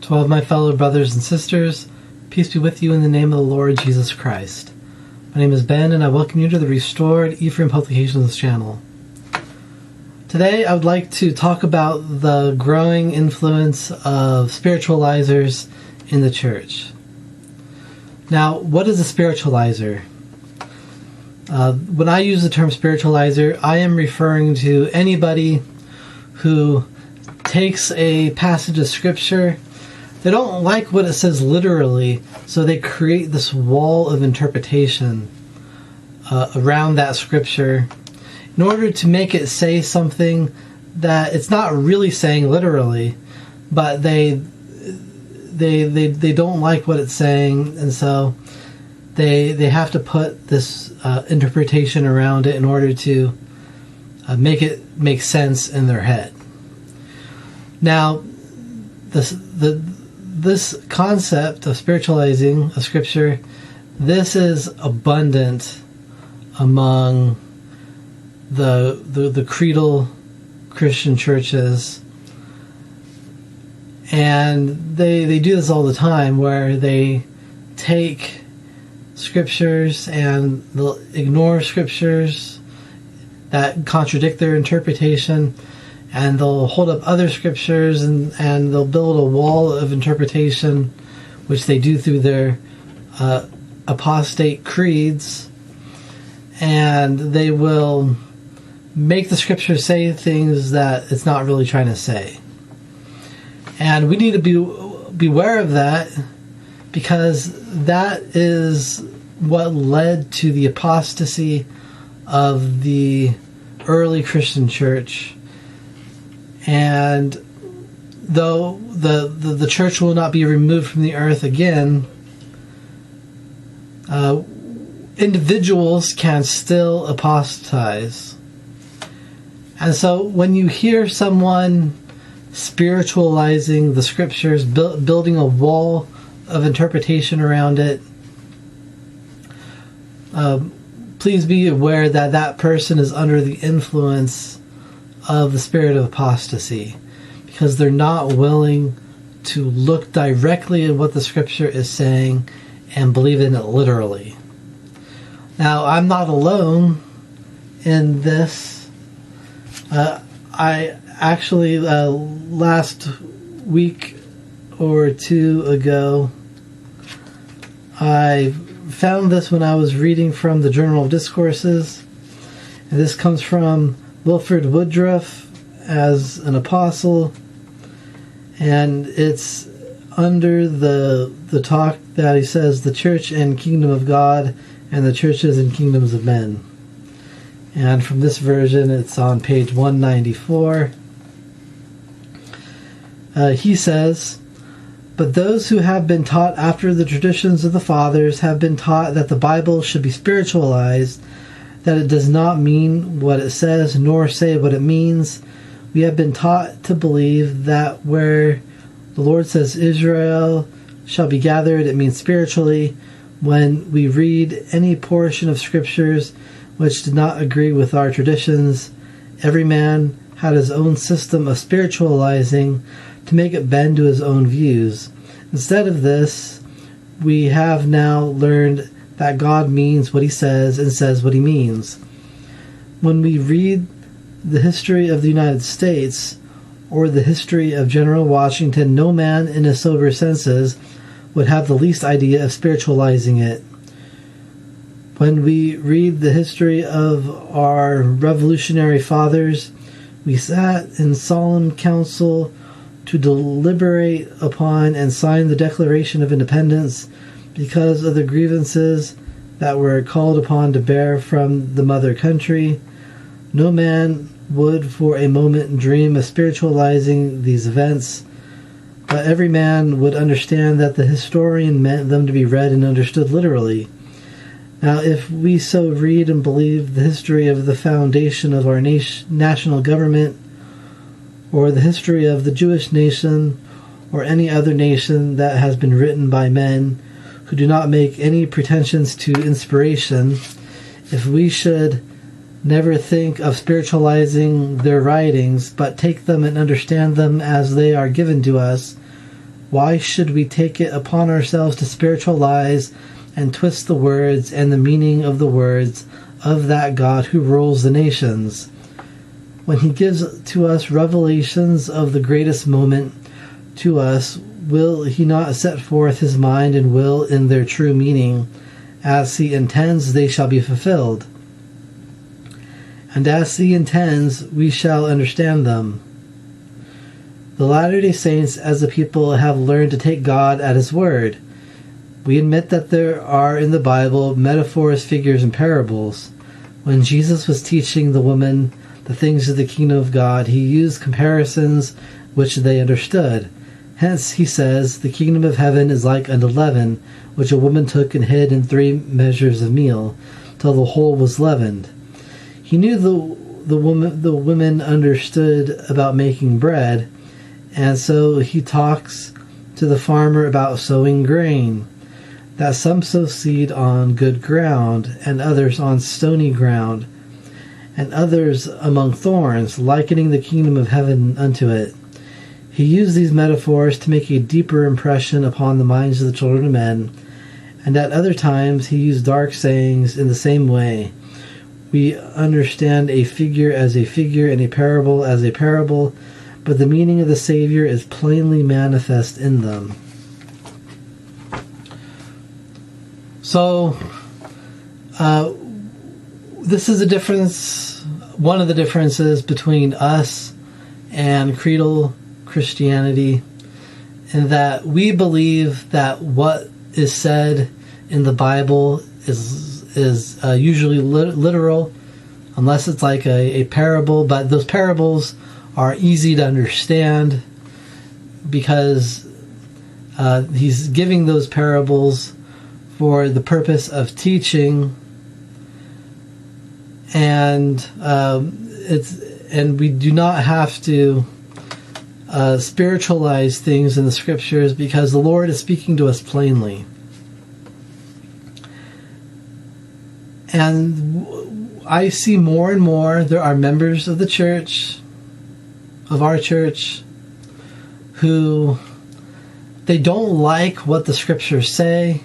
To all of my fellow brothers and sisters, peace be with you in the name of the Lord Jesus Christ. My name is Ben, and I welcome you to the Restored Ephraim Publications channel. Today, I would like to talk about the growing influence of spiritualizers in the church. Now, what is a spiritualizer? When I use the term spiritualizer, I am referring to anybody who takes a passage of scripture. They don't like what it says literally, so they create this wall of interpretation around that scripture in order to make it say something that it's not really saying literally, but they don't like what it's saying, and so they have to put this interpretation around it in order to make it make sense in their head. Now, this concept of spiritualizing a scripture, this is abundant among the creedal Christian churches, and they do this all the time, where they take scriptures and they'll ignore scriptures that contradict their interpretation, and they'll hold up other scriptures and they'll build a wall of interpretation, which they do through their apostate creeds, and they will make the scripture say things that it's not really trying to say. And we need to beware of that, because that is what led to the apostasy of the early Christian church. And though the church will not be removed from the earth again, individuals can still apostatize. And so when you hear someone spiritualizing the scriptures, building a wall of interpretation around it, please be aware that that person is under the influence of the spirit of apostasy, because they're not willing to look directly at what the scripture is saying and believe in it literally. Now, I'm not alone in this. I actually, last week or two ago, I found this when I was reading from the Journal of Discourses, and this comes from Wilfrid Woodruff as an apostle, and it's under the talk that he says, the church and kingdom of God and the churches and kingdoms of men. And from this version, it's on page 194. He says, "But those who have been taught after the traditions of the fathers have been taught that the Bible should be spiritualized, that it does not mean what it says, nor say what it means. We have been taught to believe that where the Lord says Israel shall be gathered, it means spiritually. When we read any portion of scriptures which did not agree with our traditions, every man had his own system of spiritualizing to make it bend to his own views. Instead of this, we have now learned that God means what he says and says what he means. When we read the history of the United States or the history of General Washington, no man in his sober senses would have the least idea of spiritualizing it. When we read the history of our revolutionary fathers, we sat in solemn council to deliberate upon and sign the Declaration of Independence because of the grievances that were called upon to bear from the mother country. No man would for a moment dream of spiritualizing these events, but every man would understand that the historian meant them to be read and understood literally. Now, if we so read and believe the history of the foundation of our national government, or the history of the Jewish nation, or any other nation that has been written by men who do not make any pretensions to inspiration, if we should never think of spiritualizing their writings, but take them and understand them as they are given to us, Why should we take it upon ourselves to spiritualize and twist the words and the meaning of the words of that God who rules the nations? When he gives to us revelations of the greatest moment to us, will he not set forth his mind and will in their true meaning? As he intends, they shall be fulfilled. And as he intends, we shall understand them. The Latter-day Saints, as a people, have learned to take God at his word. We admit that there are in the Bible metaphors, figures, and parables. When Jesus was teaching the woman the things of the kingdom of God, he used comparisons which they understood. Hence, he says, the kingdom of heaven is like unto leaven, which a woman took and hid in 3 measures of meal, till the whole was leavened. He knew the women understood about making bread, and so he talks to the farmer about sowing grain, that some sow seed on good ground, and others on stony ground, and others among thorns, likening the kingdom of heaven unto it. He used these metaphors to make a deeper impression upon the minds of the children of men, and at other times he used dark sayings in the same way. We understand a figure as a figure and a parable as a parable, but the meaning of the Savior is plainly manifest in them. So, this is a difference, one of the differences between us and creedal Christianity, in that we believe that what is said in the Bible is usually literal, unless it's like a parable, but those parables are easy to understand because he's giving those parables for the purpose of teaching, and we do not have to spiritualize things in the scriptures because the Lord is speaking to us plainly. And I see more and more there are members of the church, of our church, who they don't like what the scriptures say,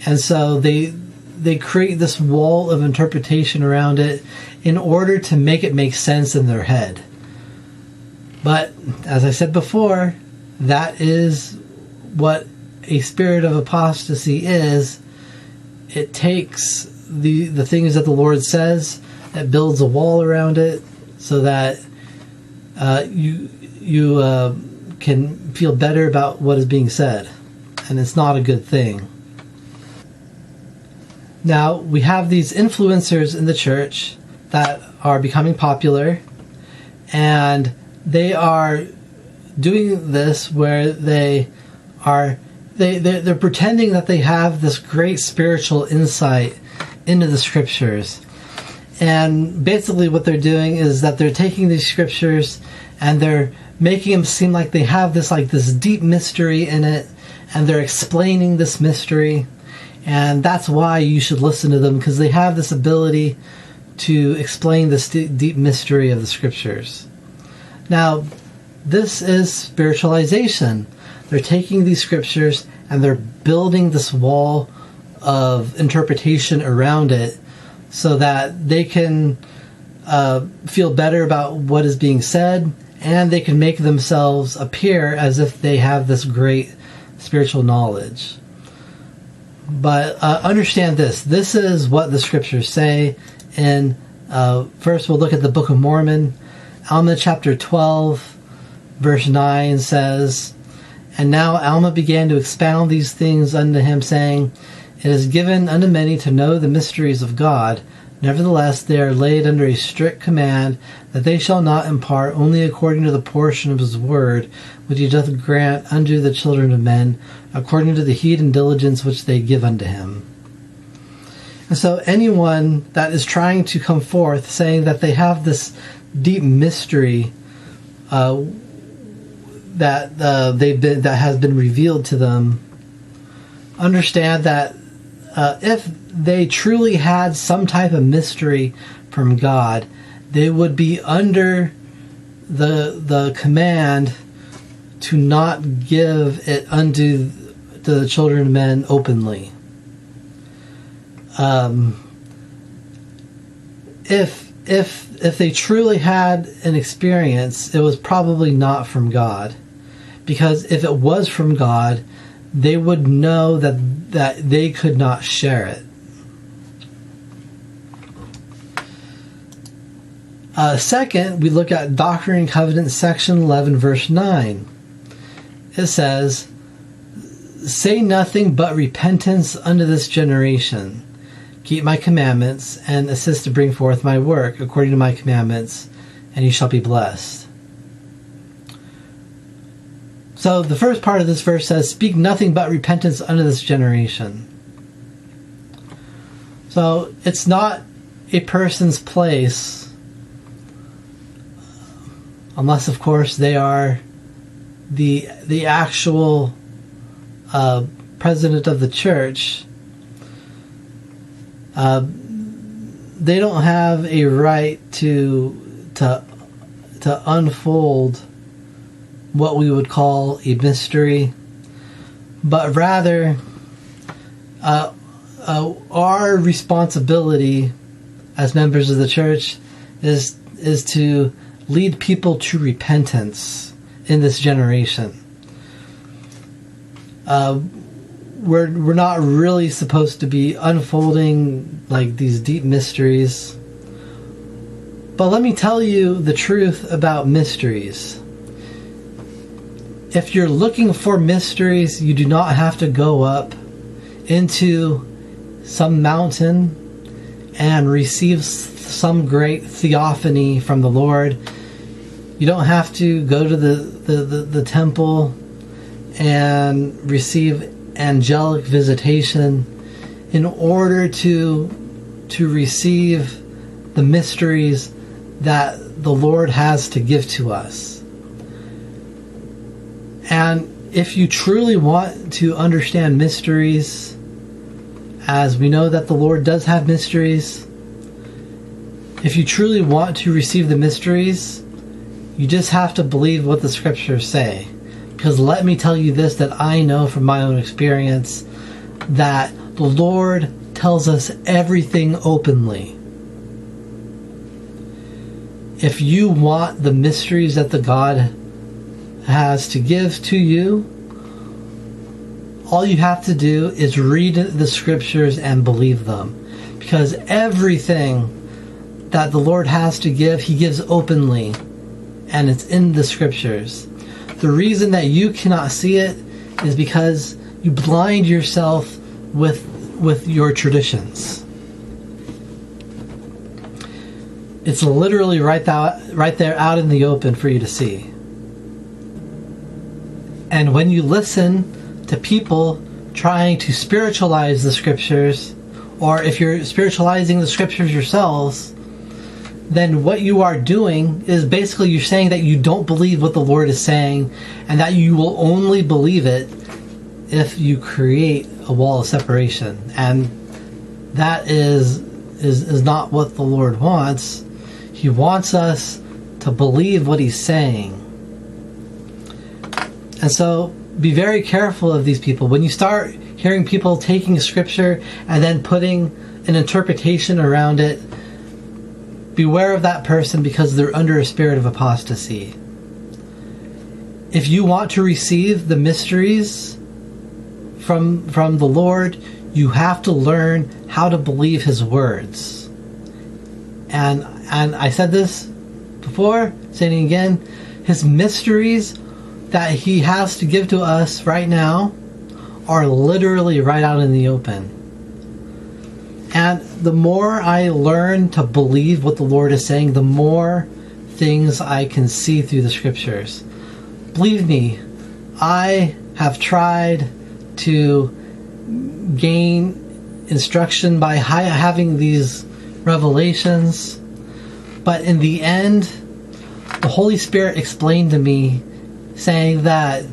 and so they create this wall of interpretation around it in order to make it make sense in their head. But as I said before, that is what a spirit of apostasy is. It takes the things that the Lord says, it builds a wall around it so that you can feel better about what is being said, and it's not a good thing. Now, we have these influencers in the church that are becoming popular, and they are doing this where they're pretending that they have this great spiritual insight into the scriptures. And basically what they're doing is that they're taking these scriptures and they're making them seem like they have this deep mystery in it, and they're explaining this mystery. And that's why you should listen to them, because they have this ability to explain this deep mystery of the scriptures. Now, this is spiritualization. They're taking these scriptures and they're building this wall of interpretation around it so that they can feel better about what is being said, and they can make themselves appear as if they have this great spiritual knowledge. But understand this. This is what the scriptures say. And first we'll look at the Book of Mormon. Alma chapter 12, verse 9 says, "And now Alma began to expound these things unto him, saying, It is given unto many to know the mysteries of God. Nevertheless, they are laid under a strict command, that they shall not impart only according to the portion of his word, which he doth grant unto the children of men, according to the heed and diligence which they give unto him." And so anyone that is trying to come forth saying that they have this deep mystery that has been revealed to them, understand that if they truly had some type of mystery from God, they would be under the command to not give it unto the children of men openly. If they truly had an experience, it was probably not from God. Because if it was from God, they would know that they could not share it. Second, we look at Doctrine and Covenants, section 11, verse 9. It says, "Say nothing but repentance unto this generation. Keep my commandments, and assist to bring forth my work according to my commandments, and ye shall be blessed." So the first part of this verse says, "Speak nothing but repentance unto this generation." So it's not a person's place, unless, of course, they are the actual president of the church. They don't have a right to unfold what we would call a mystery, but rather our responsibility as members of the church is to lead people to repentance in this generation. We're not really supposed to be unfolding like these deep mysteries. But let me tell you the truth about mysteries. If you're looking for mysteries, you do not have to go up into some mountain and receive some great theophany from the Lord. You don't have to go to the temple and receive angelic visitation in order to receive the mysteries that the Lord has to give to us. And if you truly want to understand mysteries, as we know that the Lord does have mysteries, if you truly want to receive the mysteries, you just have to believe what the scriptures say. Because let me tell you this, that I know from my own experience, that the Lord tells us everything openly. If you want the mysteries that the God has to give to you, all you have to do is read the scriptures and believe them. Because everything that the Lord has to give, He gives openly. And it's in the scriptures. The reason that you cannot see it is because you blind yourself with your traditions. It's literally right there out in the open for you to see. And when you listen to people trying to spiritualize the scriptures, or if you're spiritualizing the scriptures yourselves, then what you are doing is basically you're saying that you don't believe what the Lord is saying, and that you will only believe it if you create a wall of separation. And that is not what the Lord wants. He wants us to believe what He's saying. And so be very careful of these people. When you start hearing people taking scripture and then putting an interpretation around it, beware of that person, because they're under a spirit of apostasy. If you want to receive the mysteries from the Lord, you have to learn how to believe His words. And I said this before, saying it again, His mysteries that He has to give to us right now are literally right out in the open. And the more I learn to believe what the Lord is saying, the more things I can see through the scriptures. Believe me, I have tried to gain instruction by having these revelations, but in the end, the Holy Spirit explained to me, saying that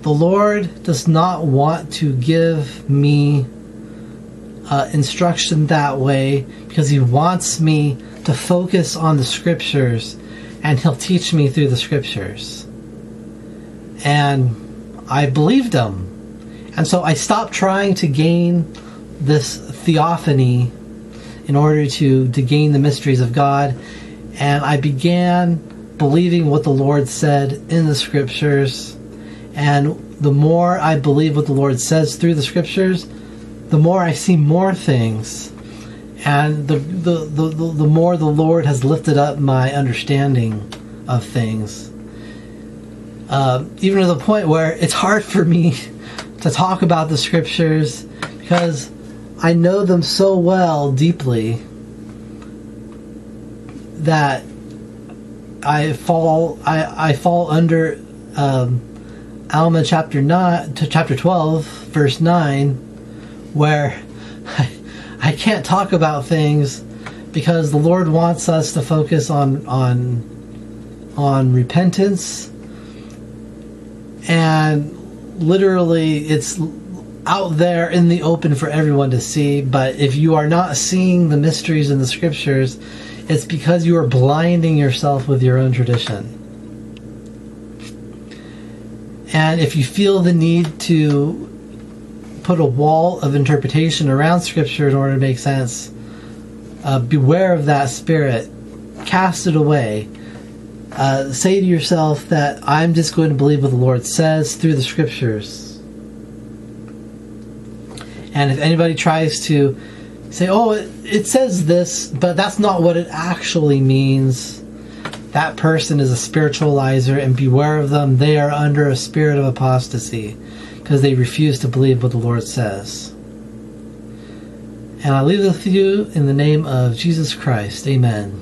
the Lord does not want to give me instruction that way, because He wants me to focus on the scriptures, and He'll teach me through the scriptures. And I believed them. And so I stopped trying to gain this theophany in order to gain the mysteries of God. And I began believing what the Lord said in the scriptures. And the more I believe what the Lord says through the scriptures, the more I see more things. And the more the Lord has lifted up my understanding of things. Even to the point where it's hard for me to talk about the scriptures because I know them so well, deeply, that I fall under Alma chapter 12, verse 9, where I can't talk about things because the Lord wants us to focus on repentance, and literally it's out there in the open for everyone to see. But if you are not seeing the mysteries in the scriptures, it's because you are blinding yourself with your own tradition. And if you feel the need to put a wall of interpretation around scripture in order to make sense, beware of that spirit. Cast it away. Say to yourself that I'm just going to believe what the Lord says through the scriptures. And if anybody tries to say, oh, it says this, but that's not what it actually means, that person is a spiritualizer, and beware of them. They are under a spirit of apostasy because they refuse to believe what the Lord says. And I leave with you in the name of Jesus Christ. Amen.